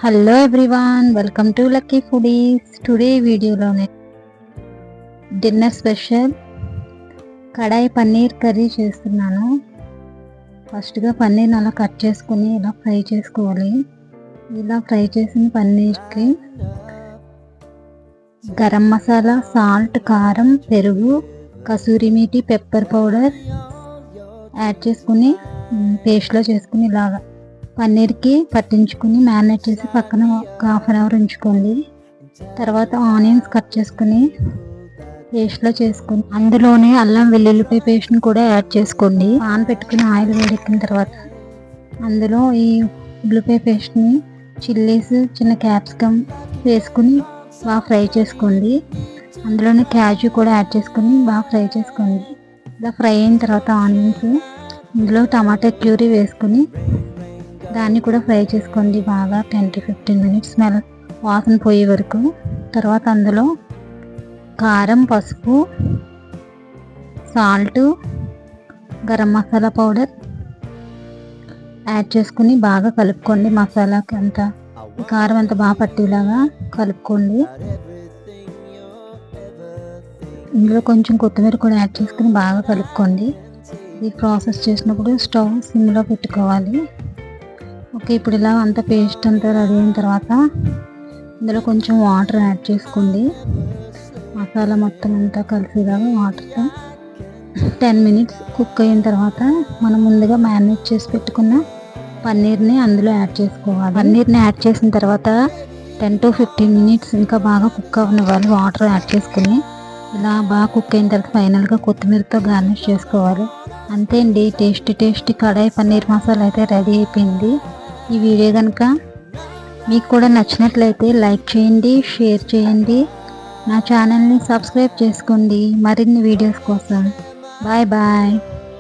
Hello everyone, welcome to lucky foodies. Today వీడియోలోనే dinner special కడాయి paneer curry చేస్తున్నాను. ఫస్ట్గా పన్నీర్ని అలా కట్ చేసుకుని ఇలా ఫ్రై చేసుకోవాలి. ఇలా ఫ్రై చేసిన పన్నీర్కి గరం మసాలా, సాల్ట్, కారం, పెరుగు, kasuri methi, pepper powder add చేసుకుని పేస్ట్లో చేసుకుని ఇలాగా పన్నీర్కి పట్టించుకుని మ్యారినేట్ చేసి పక్కన ఒక హాఫ్ అన్ అవర్ ఉంచుకోండి. తర్వాత ఆనియన్స్ కట్ చేసుకుని పేస్ట్లో చేసుకుని అందులోనే అల్లం వెల్లుల్లిపాయ పేస్ట్ని కూడా యాడ్ చేసుకోండి. పాన్ పెట్టుకుని ఆయిల్ వేడెక్కిన తర్వాత అందులో ఈ ఉల్లిపాయ పేస్ట్ని, చిల్లీస్, చిన్న క్యాప్సికమ్ వేసుకుని బాగా ఫ్రై చేసుకోండి. అందులోనే క్యాజు కూడా యాడ్ చేసుకుని బాగా ఫ్రై చేసుకోండి. ఇలా ఫ్రై అయిన తర్వాత ఆనియన్స్ ఇందులో టమాటా ప్యూరీ వేసుకుని దాన్ని కూడా ఫ్రై చేసుకోండి బాగా 10 to 15 minutes స్మెల్ వాసన పోయే వరకు. తర్వాత అందులో కారం, పసుపు, salt, garam masala powder add చేసుకుని బాగా కలుపుకోండి. మసాలాకి అంతా కారం అంతా బాగా పట్టేలాగా కలుపుకోండి. ఇందులో కొంచెం కొత్తిమీర కూడా యాడ్ చేసుకుని బాగా కలుపుకోండి. ఇది ప్రాసెస్ చేసినప్పుడు స్టవ్ సిమ్లో పెట్టుకోవాలి. ఓకే, ఇప్పుడు ఇలా అంతా పేస్ట్ అంతా రెడీ అయిన తర్వాత ఇందులో కొంచెం వాటర్ యాడ్ చేసుకోండి. మసాలా మొత్తం అంతా కలిసేలాగా వాటర్తో 10 minutes కుక్ అయిన తర్వాత మనం ముందుగా మ్యారినేట్ చేసి పెట్టుకున్న పన్నీర్ని అందులో యాడ్ చేసుకోవాలి. పన్నీర్ని యాడ్ చేసిన తర్వాత 10 to 15 minutes ఇంకా బాగా కుక్ అవ్వనివ్వాలి. వాటర్ యాడ్ చేసుకుని ఇలా బాగా కుక్ అయిన తర్వాత ఫైనల్గా కొత్తిమీరతో గార్నిష్ చేసుకోవాలి. అంతే అండి, టేస్టీ కడాయి పన్నీర్ మసాలా అయితే రెడీ అయిపోయింది. ఈ వీడియో కనుక మీకు కూడా నచ్చినట్లయితే లైక్ చేయండి, షేర్ చేయండి, నా ఛానల్ని సబ్స్క్రైబ్ చేసుకోండి మరిన్ని వీడియోస్ కోసం. Bye bye.